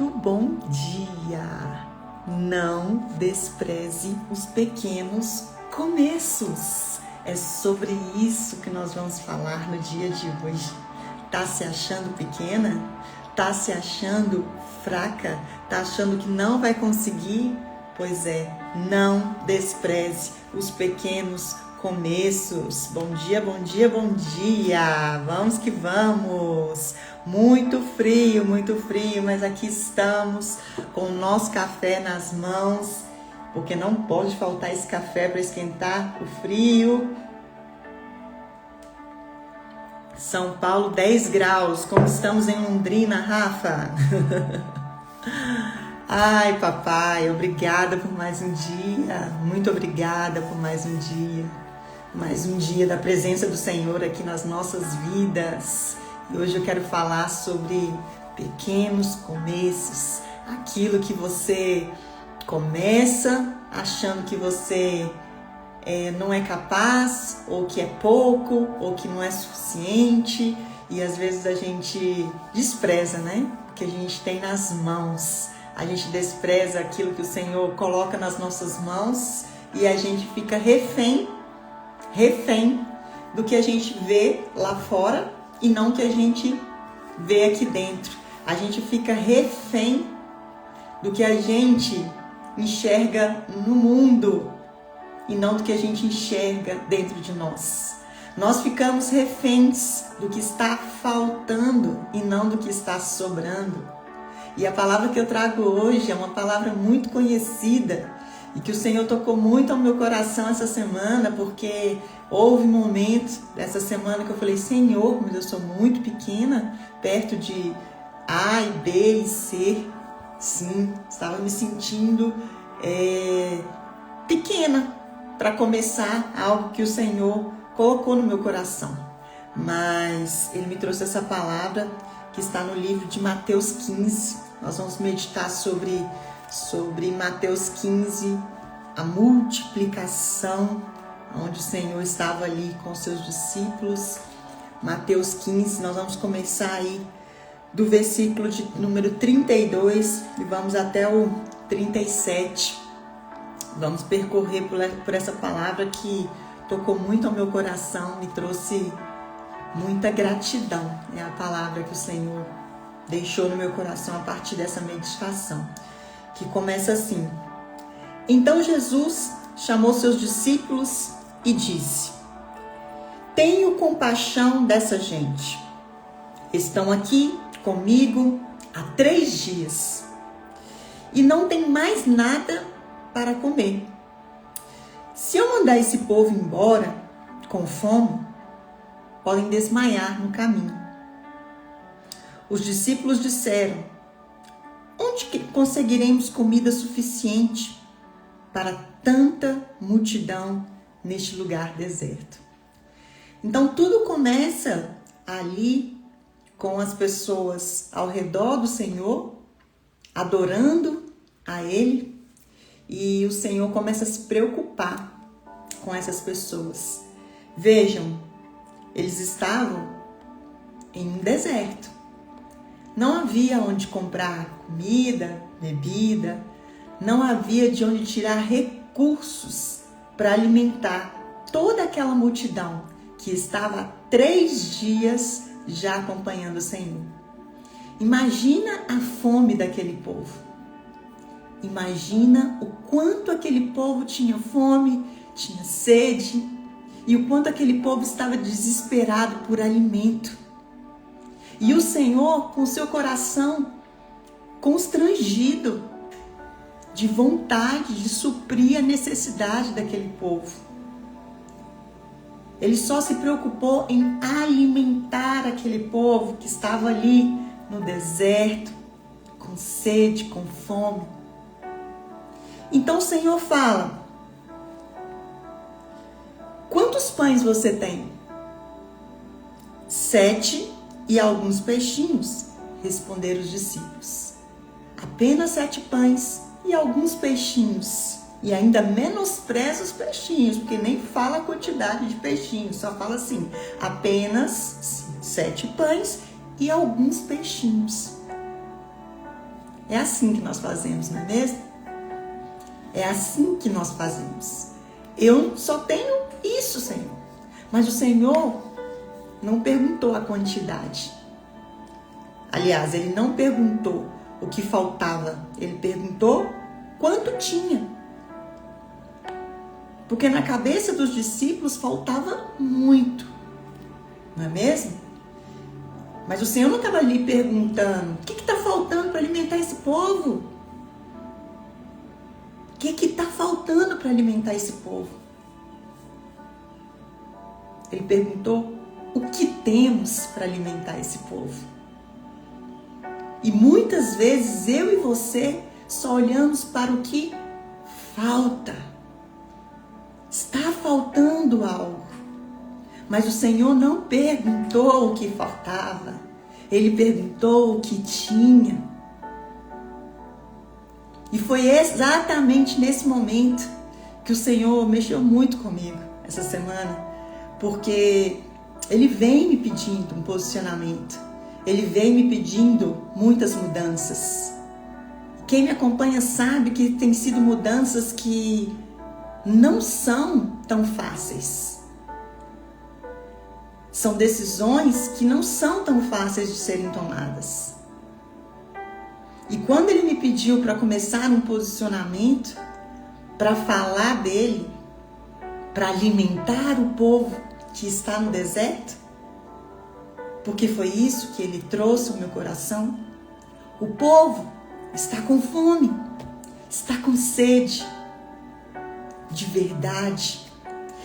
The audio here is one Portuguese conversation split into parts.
Muito bom dia! Não despreze os pequenos começos. É sobre isso que nós vamos falar no dia de hoje. Tá se achando pequena? Tá se achando fraca? Tá achando que não vai conseguir? Pois é, não despreze os pequenos começos. Bom dia, bom dia, bom dia! Vamos que vamos! Muito frio, mas aqui estamos com o nosso café nas mãos, porque não pode faltar esse café para esquentar o frio. São Paulo, 10 graus. Como estamos em Londrina, Rafa? Ai, papai, obrigada por mais um dia. Muito obrigada por mais um dia. Mais um dia da presença do Senhor aqui nas nossas vidas. E hoje eu quero falar sobre pequenos começos. Aquilo que você começa achando que você não é capaz, ou que é pouco, ou que não é suficiente. E às vezes a gente despreza, né? O que a gente tem nas mãos. A gente despreza aquilo que o Senhor coloca nas nossas mãos e a gente fica refém do que a gente vê lá fora e não o que a gente vê aqui dentro. A gente fica refém do que a gente enxerga no mundo e não do que a gente enxerga dentro de nós. Nós ficamos reféns do que está faltando e não do que está sobrando. E a palavra que eu trago hoje é uma palavra muito conhecida e que o Senhor tocou muito ao meu coração essa semana, porque houve momentos dessa semana que eu falei: Senhor, mas eu sou muito pequena, perto de A e B e C. Sim, estava me sentindo pequena para começar algo que o Senhor colocou no meu coração. Mas Ele me trouxe essa palavra que está no livro de Mateus 15. Nós vamos meditar sobre Mateus 15, a multiplicação, onde o Senhor estava ali com seus discípulos. Mateus 15, nós vamos começar aí do versículo de número 32 e vamos até o 37. Vamos percorrer por essa palavra que tocou muito ao meu coração, me trouxe muita gratidão. É a palavra que o Senhor deixou no meu coração a partir dessa meditação, que começa assim: Então Jesus chamou seus discípulos e disse: Tenho compaixão dessa gente. Estão aqui comigo há 3 dias e não tem mais nada para comer. Se eu mandar esse povo embora com fome, podem desmaiar no caminho. Os discípulos disseram: Onde que conseguiremos comida suficiente para tanta multidão neste lugar deserto? Então tudo começa ali com as pessoas ao redor do Senhor, adorando a Ele, e o Senhor começa a se preocupar com essas pessoas. Vejam, eles estavam em um deserto. Não havia onde comprar comida, bebida, não havia de onde tirar recursos para alimentar toda aquela multidão que estava há 3 dias já acompanhando o Senhor. Imagina a fome daquele povo. Imagina o quanto aquele povo tinha fome, tinha sede, e o quanto aquele povo estava desesperado por alimento. E o Senhor, com seu coração constrangido, de vontade de suprir a necessidade daquele povo. Ele só se preocupou em alimentar aquele povo que estava ali no deserto, com sede, com fome. Então o Senhor fala: Quantos pães você tem? 7 e alguns peixinhos, responderam os discípulos. Apenas 7 pães e alguns peixinhos. E ainda menospreza os peixinhos, porque nem fala a quantidade de peixinhos, só fala assim: apenas 7 pães e alguns peixinhos. É assim que nós fazemos, não é mesmo? É assim que nós fazemos. Eu só tenho isso, Senhor. Mas o Senhor não perguntou a quantidade. Aliás, ele não perguntou o que faltava. Ele perguntou quanto tinha. Porque na cabeça dos discípulos faltava muito. Não é mesmo? Mas o Senhor não estava ali perguntando: o que está faltando para alimentar esse povo? O que está faltando para alimentar esse povo? Ele perguntou: o que temos para alimentar esse povo? E muitas vezes eu e você só olhamos para o que falta. Está faltando algo. Mas o Senhor não perguntou o que faltava. Ele perguntou o que tinha. E foi exatamente nesse momento que o Senhor mexeu muito comigo essa semana. Porque Ele vem me pedindo um posicionamento. Ele vem me pedindo muitas mudanças. Quem me acompanha sabe que tem sido mudanças que não são tão fáceis. São decisões que não são tão fáceis de serem tomadas. E quando ele me pediu para começar um posicionamento, para falar dele, para alimentar o povo que está no deserto, porque foi isso que ele trouxe ao meu coração, o povo está com fome, está com sede de verdade.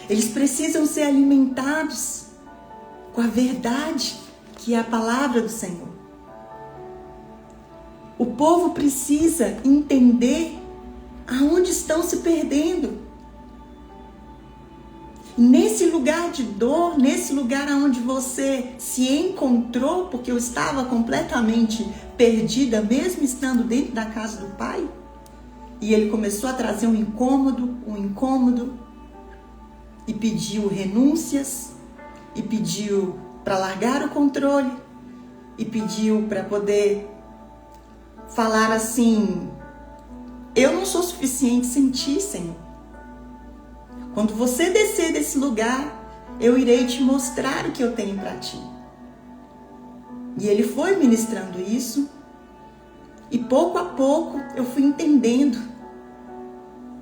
Eles precisam ser alimentados com a verdade, que é a palavra do Senhor. O povo precisa entender aonde estão se perdendo. Nesse lugar de dor, nesse lugar onde você se encontrou, porque eu estava completamente perdida, mesmo estando dentro da casa do Pai, e ele começou a trazer um incômodo, e pediu renúncias, e pediu para largar o controle, e pediu para poder falar assim: eu não sou suficiente sem ti, Senhor. Quando você descer desse lugar, eu irei te mostrar o que eu tenho para ti. E ele foi ministrando isso, e pouco a pouco eu fui entendendo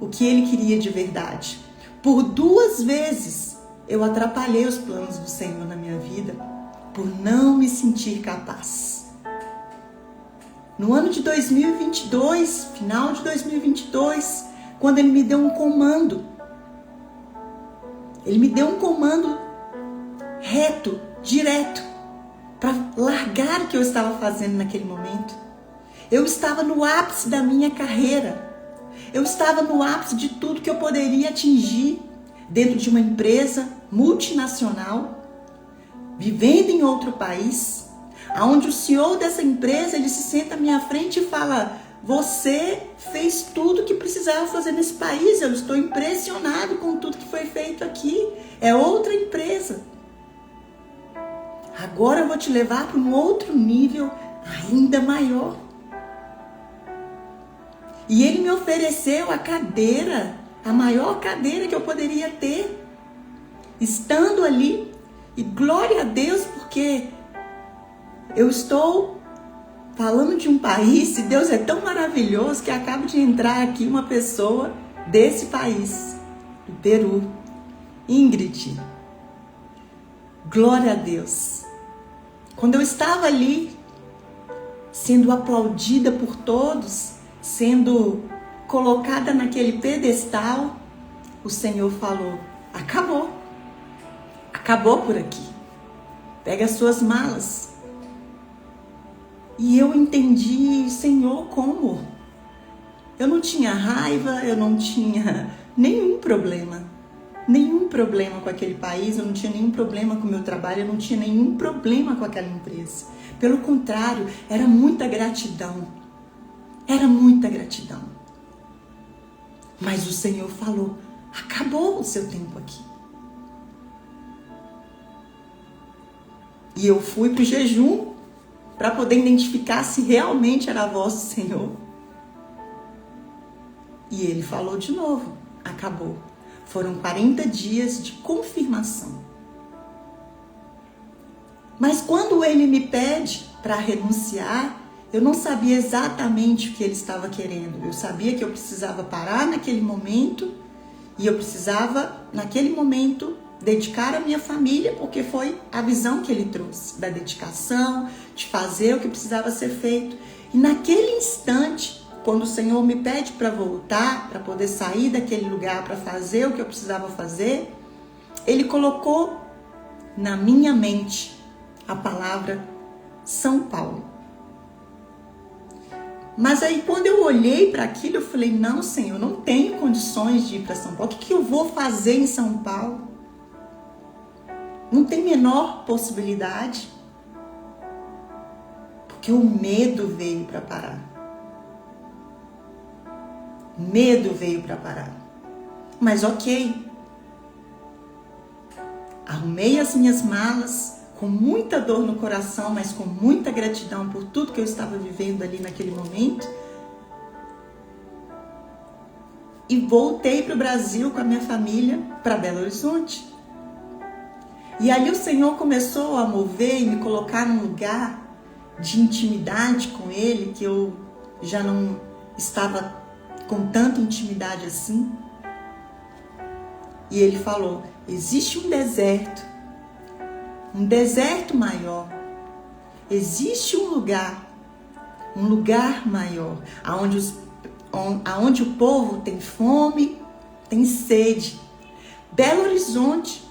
o que ele queria de verdade. Por 2 vezes eu atrapalhei os planos do Senhor na minha vida, por não me sentir capaz. No ano de 2022, final de 2022, quando ele me deu um comando, ele me deu um comando reto, direto, para largar o que eu estava fazendo naquele momento. Eu estava no ápice da minha carreira. Eu estava no ápice de tudo que eu poderia atingir dentro de uma empresa multinacional, vivendo em outro país, onde o CEO dessa empresa, ele se senta à minha frente e fala: você fez tudo o que precisava fazer nesse país, eu estou impressionado com tudo que foi feito aqui, é outra empresa. Agora eu vou te levar para um outro nível ainda maior. E ele me ofereceu a cadeira, a maior cadeira que eu poderia ter, estando ali. E glória a Deus, porque eu estou falando de um país, e Deus é tão maravilhoso, que acaba de entrar aqui uma pessoa desse país, do Peru, Ingrid. Glória a Deus. Quando eu estava ali, sendo aplaudida por todos, sendo colocada naquele pedestal, o Senhor falou: acabou. Acabou por aqui. Pega as suas malas. E eu entendi: Senhor, como? Eu não tinha raiva, eu não tinha nenhum problema com aquele país, eu não tinha nenhum problema com o meu trabalho, eu não tinha nenhum problema com aquela empresa. Pelo contrário, era muita gratidão. Era muita gratidão. Mas o Senhor falou: acabou o seu tempo aqui. E eu fui para o jejum. para poder identificar se realmente era a voz do Senhor. E ele falou de novo, acabou. Foram 40 dias de confirmação. Mas quando ele me pede para renunciar, eu não sabia exatamente o que ele estava querendo. Eu sabia que eu precisava parar naquele momento e eu precisava, naquele momento, dedicar a minha família, porque foi a visão que ele trouxe, da dedicação, de fazer o que precisava ser feito. E naquele instante, quando o Senhor me pede para voltar, para poder sair daquele lugar, para fazer o que eu precisava fazer, Ele colocou na minha mente a palavra São Paulo. Mas aí quando eu olhei para aquilo, eu falei, não, Senhor, eu não tenho condições de ir para São Paulo. O que eu vou fazer em São Paulo? Não tem menor possibilidade. Porque o medo veio para parar. Medo veio para parar. Mas ok. Arrumei as minhas malas com muita dor no coração, mas com muita gratidão por tudo que eu estava vivendo ali naquele momento. E voltei para o Brasil com a minha família para Belo Horizonte. E ali o Senhor começou a mover e me colocar num lugar de intimidade com Ele, que eu já não estava com tanta intimidade assim. E Ele falou, existe um deserto maior. Existe um lugar maior, aonde o povo tem fome, tem sede. Belo Horizonte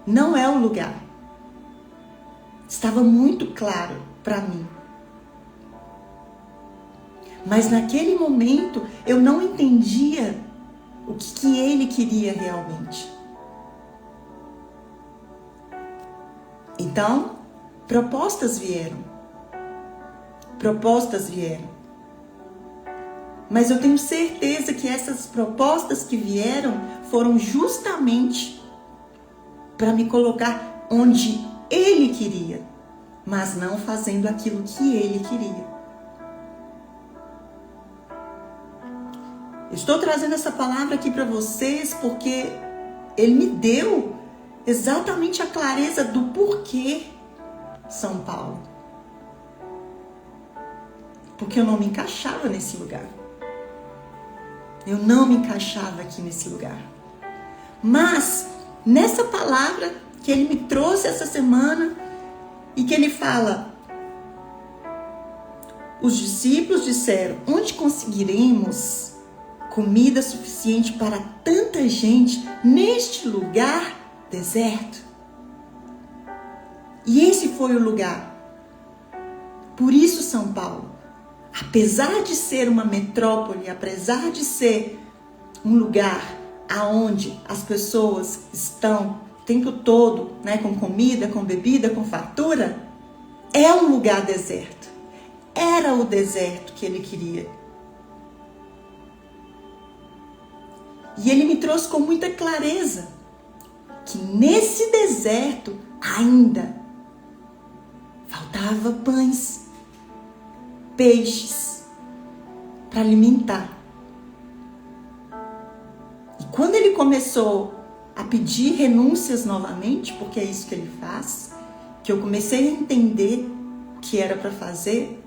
não é o lugar. Estava muito claro para mim. Mas naquele momento eu não entendia o que Ele queria realmente. Então, propostas vieram. Mas eu tenho certeza que essas propostas que vieram foram justamente para me colocar onde Ele queria, mas não fazendo aquilo que Ele queria. Estou trazendo essa palavra aqui para vocês porque Ele me deu exatamente a clareza do porquê São Paulo. Porque eu não me encaixava nesse lugar. Eu não me encaixava aqui nesse lugar. Mas, nessa palavra que Ele me trouxe essa semana e que Ele fala, os discípulos disseram, onde conseguiremos comida suficiente para tanta gente neste lugar deserto? E esse foi o lugar. Por isso São Paulo, apesar de ser uma metrópole, apesar de ser um lugar aonde as pessoas estão o tempo todo, né, com comida, com bebida, com fartura, é um lugar deserto. Era o deserto que Ele queria. E Ele me trouxe com muita clareza que nesse deserto ainda faltava pães, peixes para alimentar. E quando Ele começou a pedir renúncias novamente, porque é isso que Ele faz, que eu comecei a entender o que era para fazer,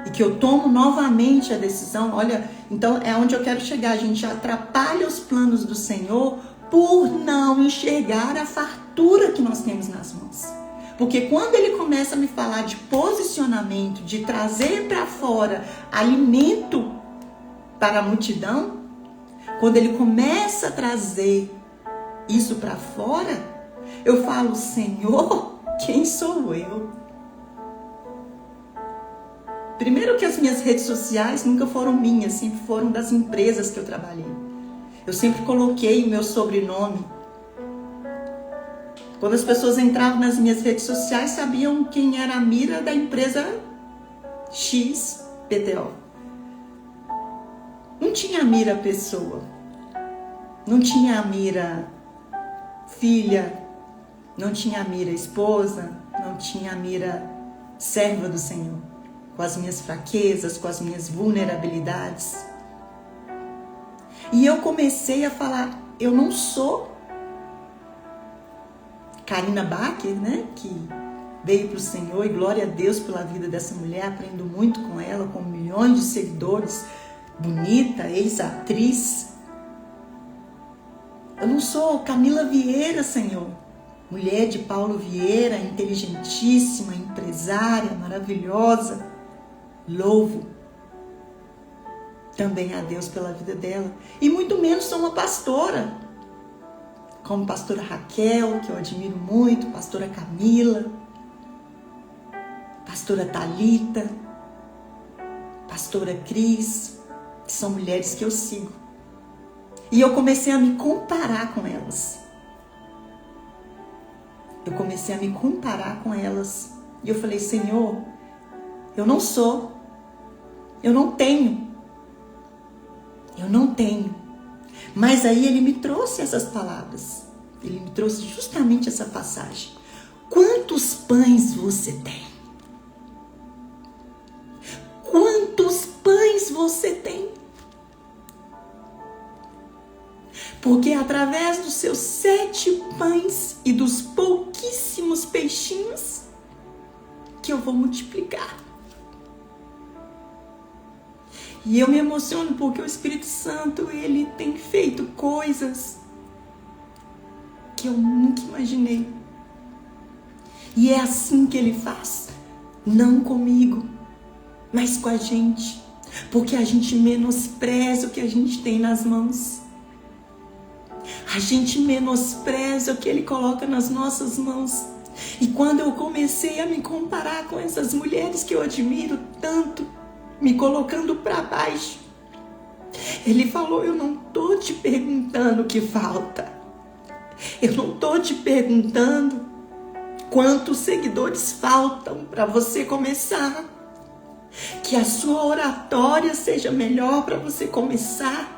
e que eu tomo novamente a decisão, olha, então é onde eu quero chegar, a gente atrapalha os planos do Senhor por não enxergar a fartura que nós temos nas mãos. Porque quando Ele começa a me falar de posicionamento, de trazer para fora alimento para a multidão, quando Ele começa a trazer isso para fora, eu falo, Senhor, quem sou eu? Primeiro que as minhas redes sociais nunca foram minhas, sempre foram das empresas que eu trabalhei. Eu sempre coloquei o meu sobrenome. Quando as pessoas entravam nas minhas redes sociais, sabiam quem era a Mira da empresa XPTO. Não tinha a Mira pessoa. Não tinha a Mira filha. Não tinha a Mira esposa. Não tinha a Mira serva do Senhor, com as minhas fraquezas, com as minhas vulnerabilidades. E eu comecei a falar, eu não sou Karina Bacher, né, que veio para o Senhor, e glória a Deus pela vida dessa mulher, aprendo muito com ela, com milhões de seguidores, bonita, ex-atriz. Eu não sou Camila Vieira, Senhor, mulher de Paulo Vieira, inteligentíssima, empresária, maravilhosa. Louvo também a Deus pela vida dela. E muito menos sou uma pastora, como pastora Raquel, que eu admiro muito, pastora Camila, pastora Thalita, pastora Cris, que são mulheres que eu sigo. E eu comecei a me comparar com elas. E eu falei, Senhor, eu não sou, eu não tenho. Mas aí ele me trouxe essas palavras. Ele me trouxe justamente essa passagem. Quantos pães você tem? Quantos pães você tem? Porque através dos seus 7 pães e dos pouquíssimos peixinhos que eu vou multiplicar. E eu me emociono porque o Espírito Santo, ele tem feito coisas que eu nunca imaginei. E é assim que ele faz. Não comigo, mas com a gente. Porque a gente menospreza o que a gente tem nas mãos. A gente menospreza o que ele coloca nas nossas mãos. E quando eu comecei a me comparar com essas mulheres que eu admiro tanto, me colocando para baixo, ele falou, eu não tô te perguntando o que falta. Eu não tô te perguntando quantos seguidores faltam para você começar. Que a sua oratória seja melhor para você começar.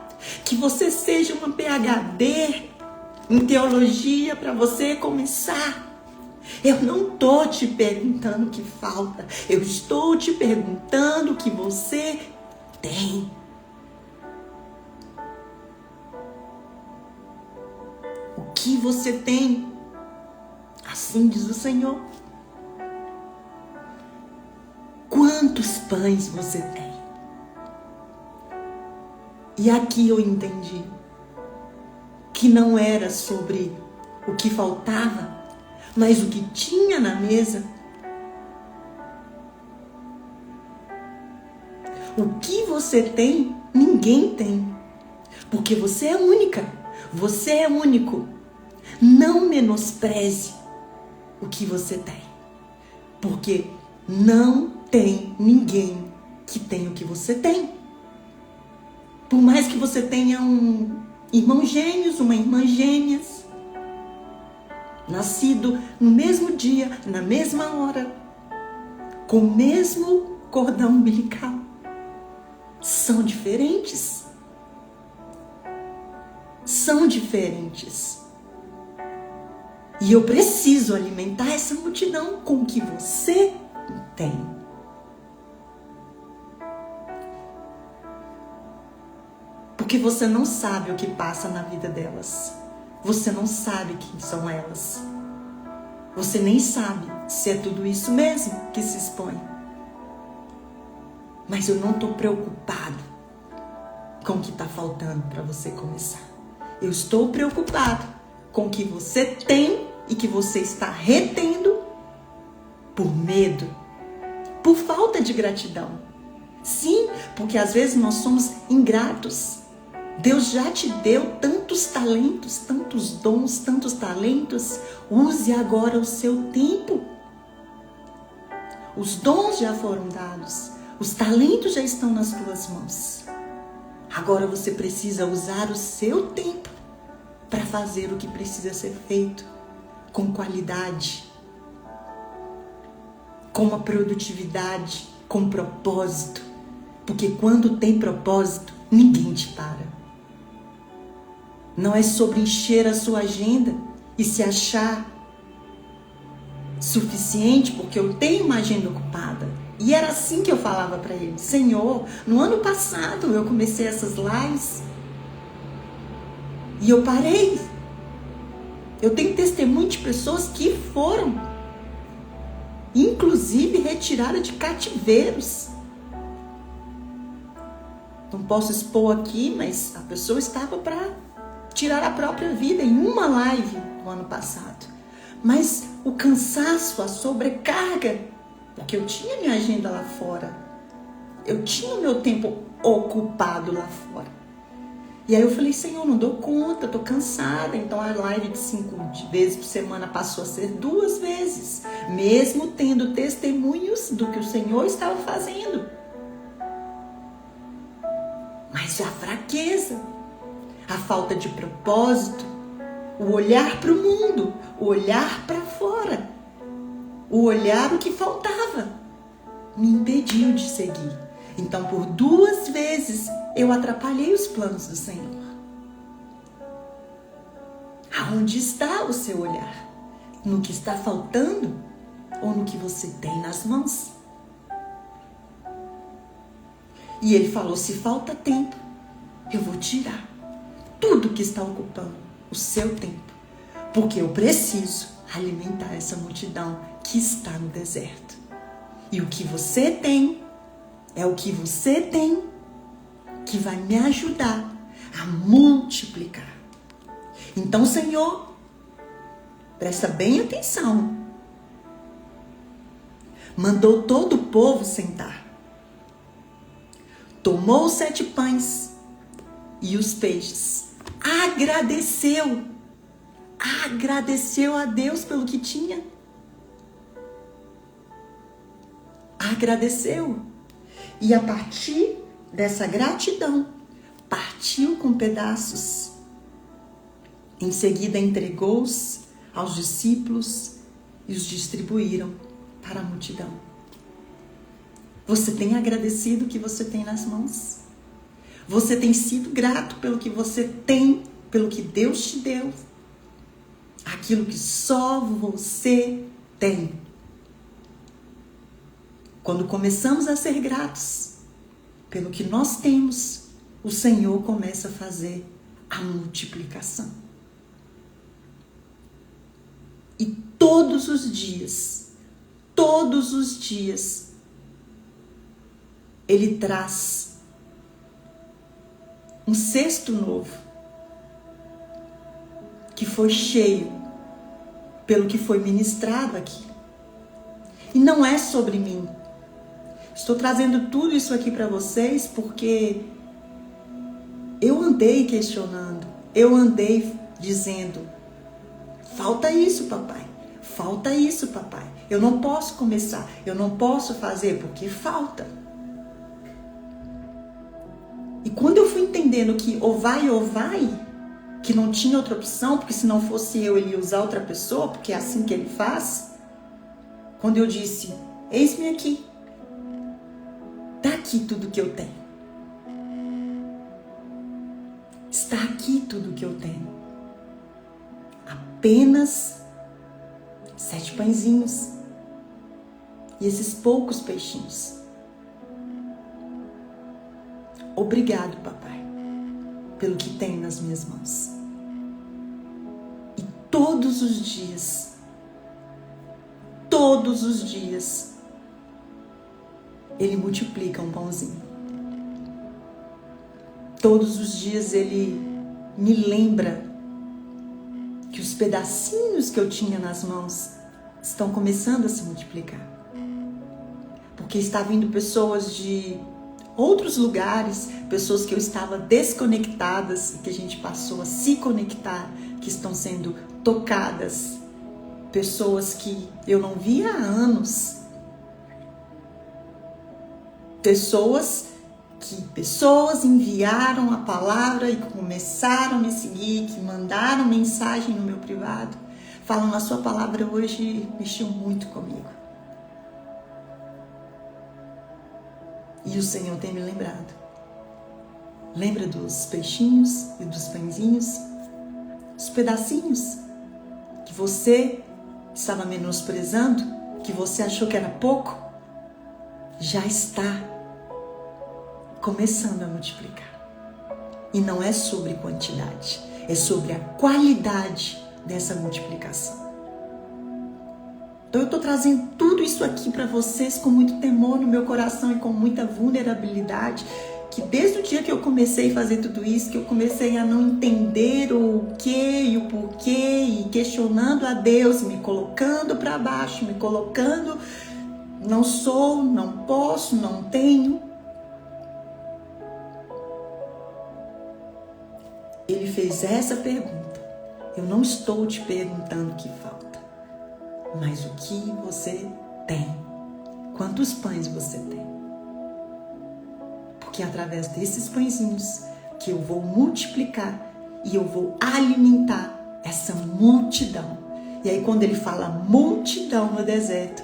Que você seja uma PhD em teologia para você começar. Eu não estou te perguntando o que falta. Eu estou te perguntando o que você tem. O que você tem? Assim diz o Senhor. Quantos pães você tem? E aqui eu entendi que não era sobre o que faltava, mas o que tinha na mesa. O que você tem, ninguém tem. Porque você é única. Você é único. Não menospreze o que você tem. Porque não tem ninguém que tenha o que você tem. Por mais que você tenha um irmão gêmeos, uma irmã gêmeas, nascido no mesmo dia, na mesma hora, com o mesmo cordão umbilical, são diferentes. São diferentes. E eu preciso alimentar essa multidão com o que você tem. Porque você não sabe o que passa na vida delas. Você não sabe quem são elas. Você nem sabe se é tudo isso mesmo que se expõe. Mas eu não estou preocupado com o que está faltando para você começar. Eu estou preocupado com o que você tem e que você está retendo por medo, por falta de gratidão. Sim, porque às vezes nós somos ingratos. Deus já te deu tantos talentos, tantos dons, tantos talentos. Use agora o seu tempo. Os dons já foram dados. Os talentos já estão nas tuas mãos. Agora você precisa usar o seu tempo para fazer o que precisa ser feito com qualidade, com uma produtividade, com propósito. Porque quando tem propósito, ninguém te para. Não é sobre encher a sua agenda e se achar suficiente porque eu tenho uma agenda ocupada. E era assim que eu falava para ele: Senhor, no ano passado eu comecei essas lives e eu parei. Eu tenho testemunho de pessoas que foram, inclusive, retiradas de cativeiros. Não posso expor aqui, mas a pessoa estava para tirar a própria vida em uma live no ano passado. Mas o cansaço, a sobrecarga, porque eu tinha minha agenda lá fora, eu tinha o meu tempo ocupado lá fora. E aí eu falei: Senhor, não dou conta, tô cansada. Então a live de 5 vezes por semana passou a ser 2 vezes, mesmo tendo testemunhos do que o Senhor estava fazendo. Mas a fraqueza, a falta de propósito, o olhar para o mundo, o olhar para fora, o olhar o que faltava, me impediu de seguir. Então, por 2 vezes, eu atrapalhei os planos do Senhor. Aonde está o seu olhar? No que está faltando ou no que você tem nas mãos? E ele falou: se falta tempo, eu vou tirar tudo que está ocupando o seu tempo, porque eu preciso alimentar essa multidão que está no deserto. E o que você tem é o que você tem que vai me ajudar a multiplicar. Então, Senhor, presta bem atenção. Mandou todo o povo sentar. Tomou os 7 pães e os peixes. Agradeceu a Deus pelo que tinha. Agradeceu. E a partir dessa gratidão, partiu com pedaços. Em seguida entregou-os aos discípulos e os distribuíram para a multidão. Você tem agradecido o que você tem nas mãos? Você tem sido grato pelo que você tem, pelo que Deus te deu? Aquilo que só você tem. Quando começamos a ser gratos pelo que nós temos, o Senhor começa a fazer a multiplicação. E todos os dias, Ele traz um cesto novo, que foi cheio pelo que foi ministrado aqui. E não é sobre mim. Estou trazendo tudo isso aqui para vocês porque eu andei questionando, eu andei dizendo: falta isso, papai, falta isso, papai. Eu não posso começar, eu não posso fazer porque falta. E quando eu fui entendendo que ou vai, que não tinha outra opção, porque se não fosse eu, ele ia usar outra pessoa, porque é assim que ele faz. Quando eu disse: eis-me aqui, está aqui tudo que eu tenho. Está aqui tudo que eu tenho. Apenas 7 pãezinhos e esses poucos peixinhos. Obrigado, papai, pelo que tenho nas minhas mãos. E todos os dias, Ele multiplica um pãozinho. Todos os dias Ele me lembra que os pedacinhos que eu tinha nas mãos estão começando a se multiplicar. Porque está vindo pessoas de outros lugares, pessoas que eu estava desconectadas e que a gente passou a se conectar, que estão sendo tocadas, pessoas que eu não via há anos, pessoas enviaram a palavra e começaram a me seguir, que mandaram mensagem no meu privado, falando: a sua palavra hoje mexeu muito comigo. E o Senhor tem me lembrado. Lembra dos peixinhos e dos pãezinhos? Os pedacinhos que você estava menosprezando, que você achou que era pouco, já está começando a multiplicar. E não é sobre quantidade, é sobre a qualidade dessa multiplicação. Então eu estou trazendo tudo isso aqui para vocês com muito temor no meu coração e com muita vulnerabilidade, que desde o dia que eu comecei a fazer tudo isso, que eu comecei a não entender o que e o porquê, e questionando a Deus, me colocando para baixo, me colocando, não sou, não posso, não tenho. Ele fez essa pergunta. Eu não estou te perguntando o que falta, mas o que você tem. Quantos pães você tem? Porque é através desses pãezinhos que eu vou multiplicar e eu vou alimentar essa multidão. E aí quando ele fala multidão no deserto,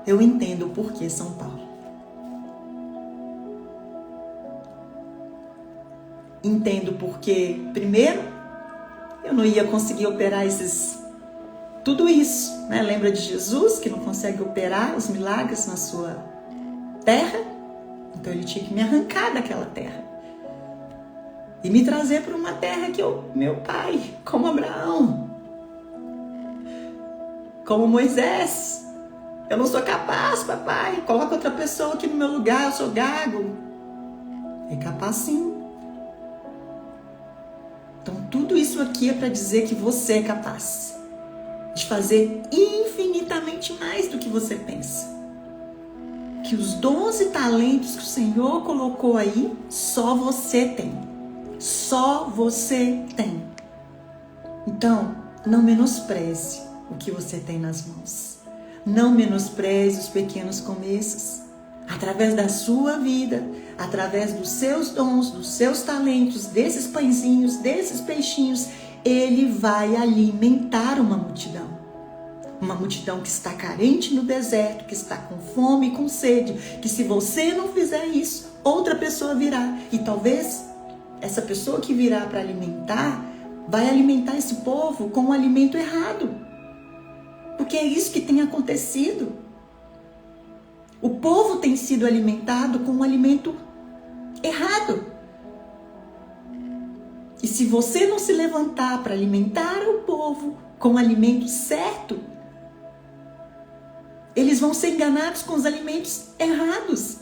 eu entendo o porquê São Paulo. Entendo porque, primeiro, eu não ia conseguir operar tudo isso, né? Lembra de Jesus que não consegue operar os milagres na sua terra? Então ele tinha que me arrancar daquela terra e me trazer para uma terra que meu pai, como Abraão, como Moisés, eu não sou capaz, papai, coloca outra pessoa aqui no meu lugar, eu sou gago. É capaz sim. Então tudo isso aqui é para dizer que você é capaz de fazer infinitamente mais do que você pensa. Que os 12 talentos que o Senhor colocou aí, só você tem. Só você tem. Então, não menospreze o que você tem nas mãos. Não menospreze os pequenos começos. Através da sua vida, através dos seus dons, dos seus talentos, desses pãezinhos, desses peixinhos, Ele vai alimentar uma multidão. Uma multidão que está carente no deserto, que está com fome e com sede, que se você não fizer isso, outra pessoa virá. E talvez essa pessoa que virá para alimentar, vai alimentar esse povo com um alimento errado. Porque é isso que tem acontecido. O povo tem sido alimentado com um alimento errado. E se você não se levantar para alimentar o povo com o alimento certo, eles vão ser enganados com os alimentos errados.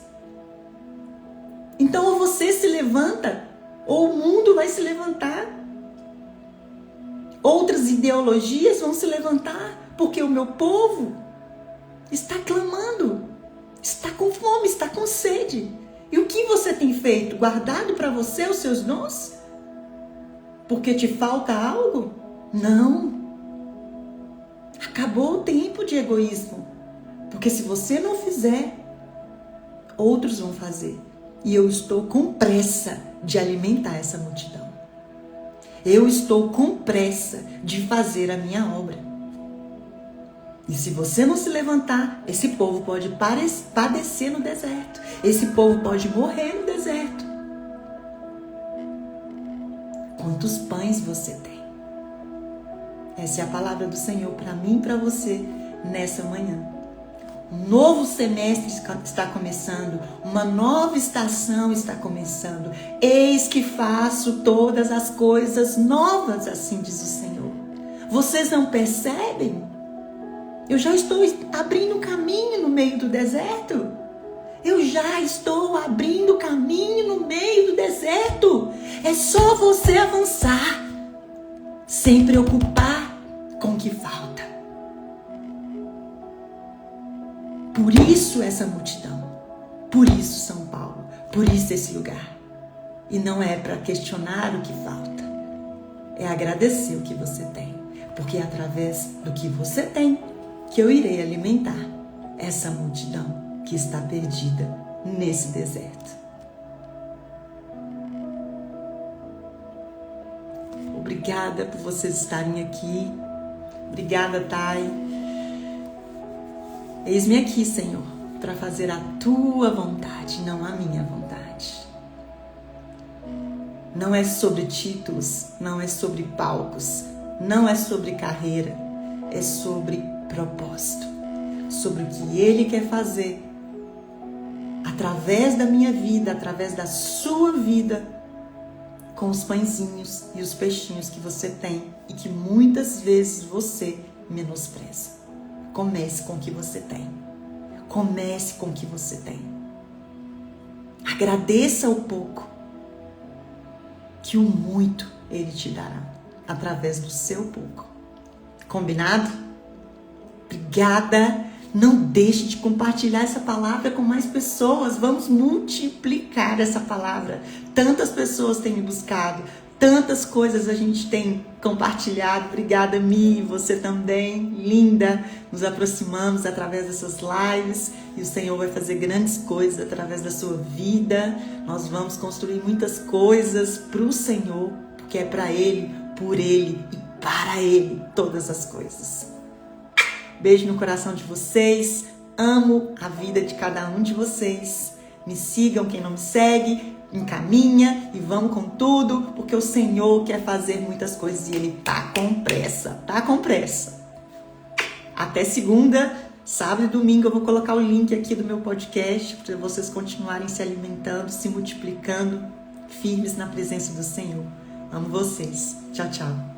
Então ou você se levanta, ou o mundo vai se levantar. Outras ideologias vão se levantar, porque o meu povo está clamando, está com fome, está com sede. E o que você tem feito? Guardado para você os seus dons? Porque te falta algo? Não. Acabou o tempo de egoísmo. Porque se você não fizer, outros vão fazer. E eu estou com pressa de alimentar essa multidão. Eu estou com pressa de fazer a minha obra. E se você não se levantar, esse povo pode padecer no deserto. Esse povo pode morrer no deserto. Quantos pães você tem? Essa é a palavra do Senhor para mim e para você nessa manhã. Um novo semestre está começando, uma nova estação está começando. Eis que faço todas as coisas novas, assim diz o Senhor. Vocês não percebem? Eu já estou abrindo caminho no meio do deserto. Eu já estou abrindo caminho no meio do deserto. É só você avançar, sem preocupar com o que falta. Por isso essa multidão, por isso São Paulo, por isso esse lugar. E não é para questionar o que falta, é agradecer o que você tem. Porque é através do que você tem que eu irei alimentar essa multidão que está perdida nesse deserto. Obrigada por vocês estarem aqui. Obrigada, Thay. Eis-me aqui, Senhor, para fazer a tua vontade, não a minha vontade. Não é sobre títulos, não é sobre palcos, não é sobre carreira, é sobre propósito, sobre o que Ele quer fazer através da minha vida, através da sua vida, com os pãezinhos e os peixinhos que você tem e que muitas vezes você menospreza. Comece com o que você tem. Comece com o que você tem. Agradeça o pouco, que o muito Ele te dará através do seu pouco. Combinado? Obrigada. Não deixe de compartilhar essa palavra com mais pessoas. Vamos multiplicar essa palavra. Tantas pessoas têm me buscado, tantas coisas a gente tem compartilhado. Obrigada, Mi, você também, linda. Nos aproximamos através dessas lives e o Senhor vai fazer grandes coisas através da sua vida. Nós vamos construir muitas coisas para o Senhor, porque é para Ele, por Ele e para Ele todas as coisas. Beijo no coração de vocês. Amo a vida de cada um de vocês. Me sigam, quem não me segue, encaminha e vamos com tudo, porque o Senhor quer fazer muitas coisas e Ele tá com pressa, tá com pressa. Até segunda, sábado e domingo eu vou colocar o link aqui do meu podcast para vocês continuarem se alimentando, se multiplicando, firmes na presença do Senhor. Amo vocês. Tchau, tchau.